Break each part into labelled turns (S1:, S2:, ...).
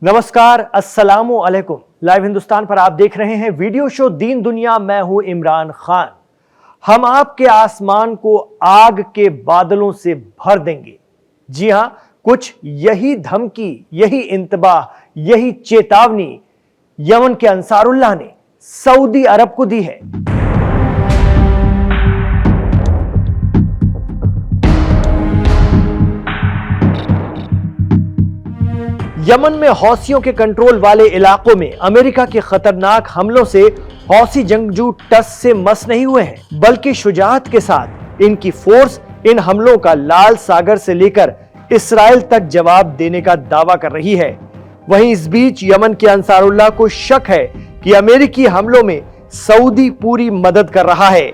S1: नमस्कार, अस्सलामु अलैकुम। लाइव हिंदुस्तान पर आप देख रहे हैं वीडियो शो दीन दुनिया। मैं हूं इमरान खान। हम आपके आसमान को आग के बादलों से भर देंगे। जी हां, कुछ यही धमकी, यही इंतबाह, यही चेतावनी यमन के अंसारुल्लाह ने सऊदी अरब को दी है। यमन में हौसियों के कंट्रोल वाले इलाकों में अमेरिका के खतरनाक हमलों से हौसी जंगजू टस से मस नहीं हुए हैं, बल्कि शुजाअत के साथ इनकी फोर्स इन हमलों का लाल सागर से लेकर इसराइल तक जवाब देने का दावा कर रही है। वहीं इस बीच यमन के अंसारुल्लाह को शक है कि अमेरिकी हमलों में सऊदी पूरी मदद कर रहा है।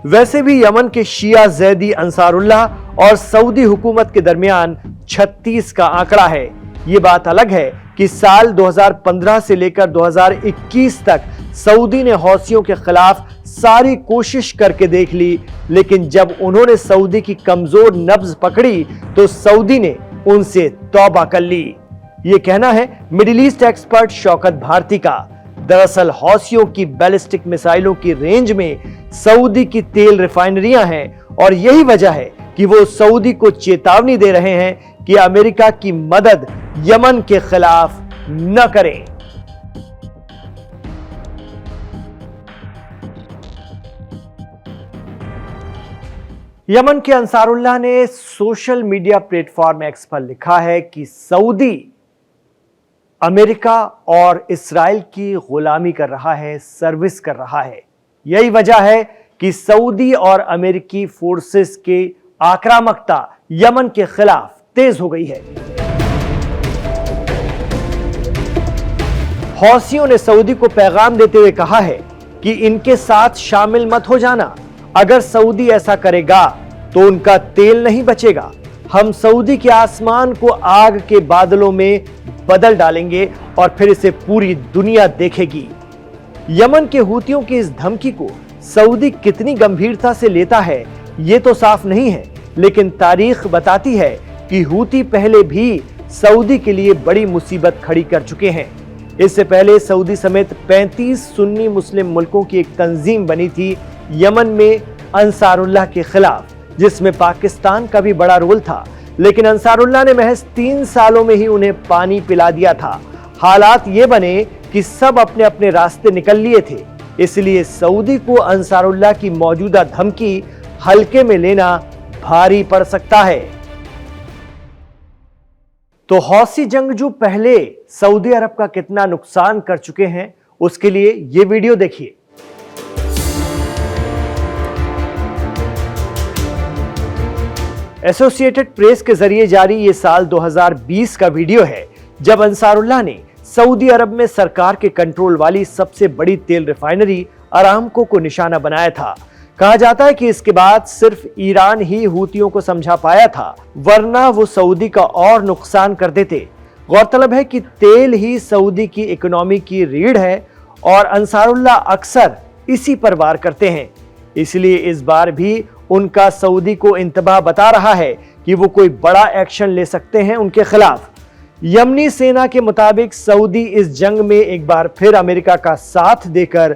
S1: वैसे भी यमन के शिया जैदी अंसारुल्लाह और सऊदी हुकूमत के दरमियान 36 का आंकड़ा है। ये बात अलग है कि साल 2015 से लेकर 2021 तक सऊदी ने हौसियों के खिलाफ सारी कोशिश करके देख ली, लेकिन जब उन्होंने सऊदी की कमजोर नब्ज पकड़ी तो सऊदी ने उनसे तौबा कर ली। ये कहना है Middle East expert Shaukat Bharti का। दरअसल हौसियों की बैलिस्टिक मिसाइलों की रेंज में सऊदी की तेल रिफाइनरियां हैं और यही वजह है कि वो सऊदी को चेतावनी दे रहे हैं कि अमेरिका की मदद यमन के खिलाफ न करें। यमन के अंसारुल्लाह ने सोशल मीडिया प्लेटफॉर्म एक्स पर लिखा है कि सऊदी अमेरिका और इसराइल की गुलामी कर रहा है, सर्विस कर रहा है। यही वजह है कि सऊदी और अमेरिकी फोर्सेस के आक्रामकता यमन के खिलाफ तेज हो गई है। हौसियों ने सऊदी को पैगाम देते हुए कहा है कि इनके साथ शामिल मत हो जाना। अगर सऊदी ऐसा करेगा तो उनका तेल नहीं बचेगा। हम सऊदी के आसमान को आग के बादलों में बदल डालेंगे और फिर इसे पूरी दुनिया देखेगी। यमन के हूतियों की इस धमकी को सऊदी कितनी गंभीरता से लेता है ये तो साफ नहीं है, लेकिन तारीख बताती है कि हूती पहले भी सऊदी के लिए बड़ी मुसीबत खड़ी कर चुके हैं। इससे पहले सऊदी समेत 35 सुन्नी मुस्लिम मुल्कों की एक तंजीम बनी थी यमन में अंसारुल्लाह के खिलाफ, जिसमें पाकिस्तान का भी बड़ा रोल था, लेकिन अंसारुल्लाह ने महज 3 सालों में ही उन्हें पानी पिला दिया था। हालात ये बने कि सब अपने अपने रास्ते निकल लिए थे, इसलिए सऊदी को अंसारुल्लाह की मौजूदा धमकी हल्के में लेना भारी पड़ सकता है। तो हौसी जंगजू पहले सऊदी अरब का कितना नुकसान कर चुके हैं, उसके लिए यह वीडियो देखिए। एसोसिएटेड प्रेस के जरिए जारी ये साल 2020 का वीडियो है, जब अंसारुल्लाह ने सऊदी अरब में सरकार के कंट्रोल वाली सबसे बड़ी तेल रिफाइनरी अरामको को निशाना बनाया था। कहा जाता है कि इसके बाद सिर्फ ईरान ही हूतियों को समझा पाया था, वरना वो सऊदी का और नुकसान कर देते। गौरतलब है कि तेल ही सऊदी की इकोनॉमी की रीढ़ है और अंसारुल्लाह अक्सर इसी पर वार करते हैं। इसलिए इस बार भी उनका सऊदी को इंतबाह बता रहा है कि वो कोई बड़ा एक्शन ले सकते हैं उनके खिलाफ। यमनी सेना के मुताबिक सऊदी इस जंग में एक बार फिर अमेरिका का साथ देकर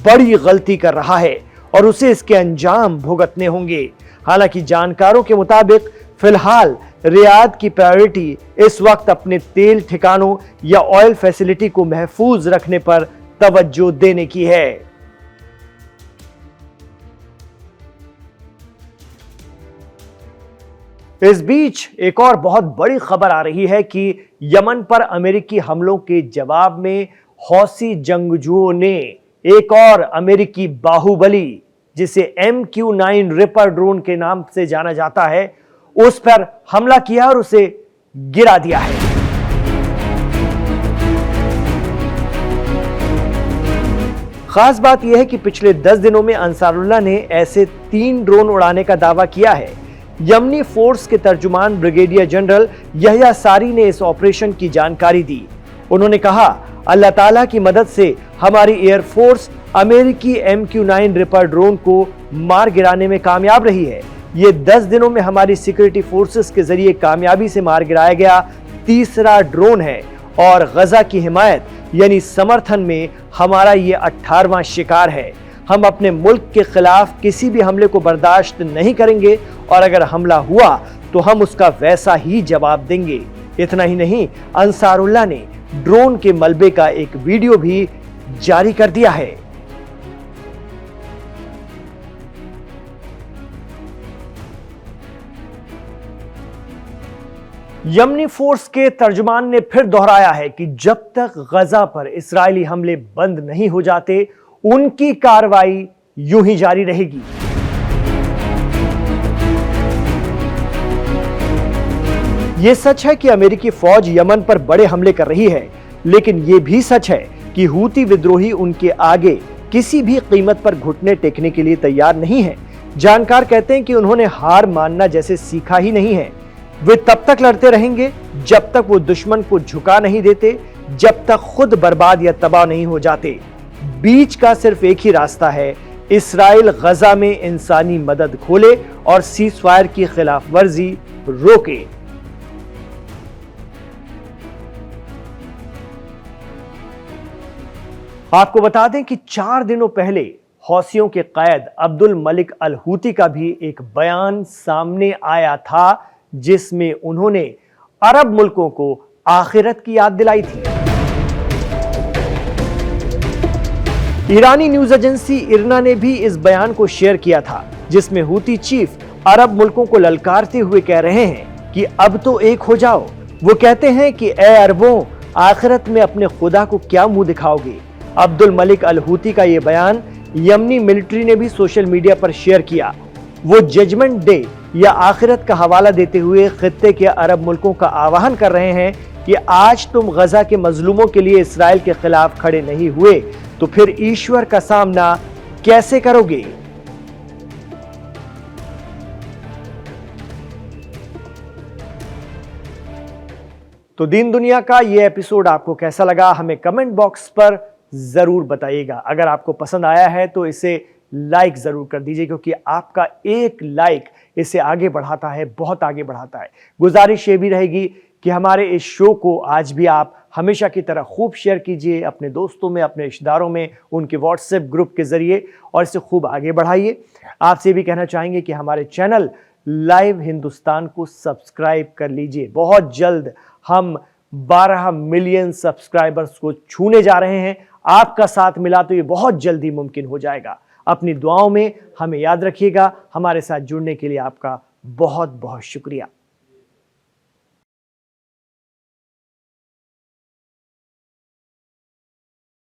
S1: बड़ी गलती कर रहा है और उसे इसके अंजाम भुगतने होंगे। हालांकि जानकारों के मुताबिक फिलहाल रियाद की प्रायोरिटी इस वक्त अपने तेल ठिकानों या ऑयल फैसिलिटी को महफूज रखने पर तवज्जो देने की है। इस बीच एक और बहुत बड़ी खबर आ रही है कि यमन पर अमेरिकी हमलों के जवाब में हौसी जंगजुओं ने एक और अमेरिकी बाहुबली, जिसे MQ-9 रिपर ड्रोन के नाम से जाना जाता है, उस पर हमला किया और उसे गिरा दिया है। खास बात यह है कि पिछले 10 दिनों में अंसारुल्लाह ने ऐसे 3 ड्रोन उड़ाने का दावा किया है। यमनी फोर्स के तर्जुमान ब्रिगेडियर जनरल यहया सारी ने इस ऑपरेशन की जानकारी दी। उन्होंने कहा, अल्लाह ताला की मदद से हमारी एयरफोर्स अमेरिकी MQ-9 रिपर ड्रोन को मार गिराने में कामयाब रही है। ये 10 दिनों में हमारी सिक्योरिटी फोर्सेस के जरिए कामयाबी से मार गिराया गया तीसरा ड्रोन है और गजा की हिमायत यानी समर्थन में हमारा ये 18वां शिकार है। हम अपने मुल्क के खिलाफ किसी भी हमले को बर्दाश्त नहीं करेंगे और अगर हमला हुआ तो हम उसका वैसा ही जवाब देंगे। इतना ही नहीं, अंसारुल्लाह ने ड्रोन के मलबे का एक वीडियो भी जारी कर दिया है। यमनी फोर्स के तर्जुमान ने फिर दोहराया है कि जब तक गजा पर इस्राएली हमले बंद नहीं हो जाते उनकी कार्रवाई यूं ही जारी रहेगी। यह सच है कि अमेरिकी फौज यमन पर बड़े हमले कर रही है, लेकिन यह भी सच है कि हूती विद्रोही उनके आगे किसी भी कीमत पर घुटने टेकने के लिए तैयार नहीं है। जानकार कहते हैं कि उन्होंने हार मानना जैसे सीखा ही नहीं है। वे तब तक लड़ते रहेंगे जब तक वो दुश्मन को झुका नहीं देते, जब तक खुद बर्बाद या तबाह नहीं हो जाते। बीच का सिर्फ एक ही रास्ता है, इस्राइल गजा में इंसानी मदद खोले और सीज फायर की खिलाफ वर्जी रोके। आपको बता दें कि 4 दिनों पहले हौसियों के कैद अब्दुल मलिक अल हूती का भी एक बयान सामने आया था, जिसमें उन्होंने अरब मुल्कों को आखिरत की याद दिलाई थी। ईरानी न्यूज एजेंसी इरना ने भी इस बयान को शेयर किया था, जिसमें हूती चीफ अरब मुल्कों को ललकारते हुए कह रहे हैं कि अब तो एक हो जाओ। वो कहते हैं कि ए अरबों, आखिरत में अपने खुदा को क्या मुंह दिखाओगे। अब्दुल मलिक अल हूती का यह बयान यमनी मिलिट्री ने भी सोशल मीडिया पर शेयर किया। वो जजमेंट डे या आखिरत का हवाला देते हुए खित्ते के अरब मुल्कों का आह्वान कर रहे हैं कि आज तुम गजा के मजलूमों के लिए इस्राइल के खिलाफ खड़े नहीं हुए तो फिर ईश्वर का सामना कैसे करोगे। तो दीन दुनिया का यह एपिसोड आपको कैसा लगा, हमें कमेंट बॉक्स पर जरूर बताइएगा। अगर आपको पसंद आया है तो इसे लाइक जरूर कर दीजिए, क्योंकि आपका एक लाइक इसे आगे बढ़ाता है, बहुत आगे बढ़ाता है। गुजारिश ये भी रहेगी कि हमारे इस शो को आज भी आप हमेशा की तरह खूब शेयर कीजिए अपने दोस्तों में, अपने रिश्तेदारों में, उनके व्हाट्सएप ग्रुप के जरिए, और इसे खूब आगे बढ़ाइए। आपसे भी कहना चाहेंगे कि हमारे चैनल लाइव हिंदुस्तान को सब्सक्राइब कर लीजिए। बहुत जल्द हम 12 मिलियन सब्सक्राइबर्स को छूने जा रहे हैं। आपका साथ मिला तो ये बहुत जल्दी मुमकिन हो जाएगा। अपनी दुआओं में हमें याद रखिएगा। हमारे साथ जुड़ने के लिए आपका बहुत बहुत शुक्रिया।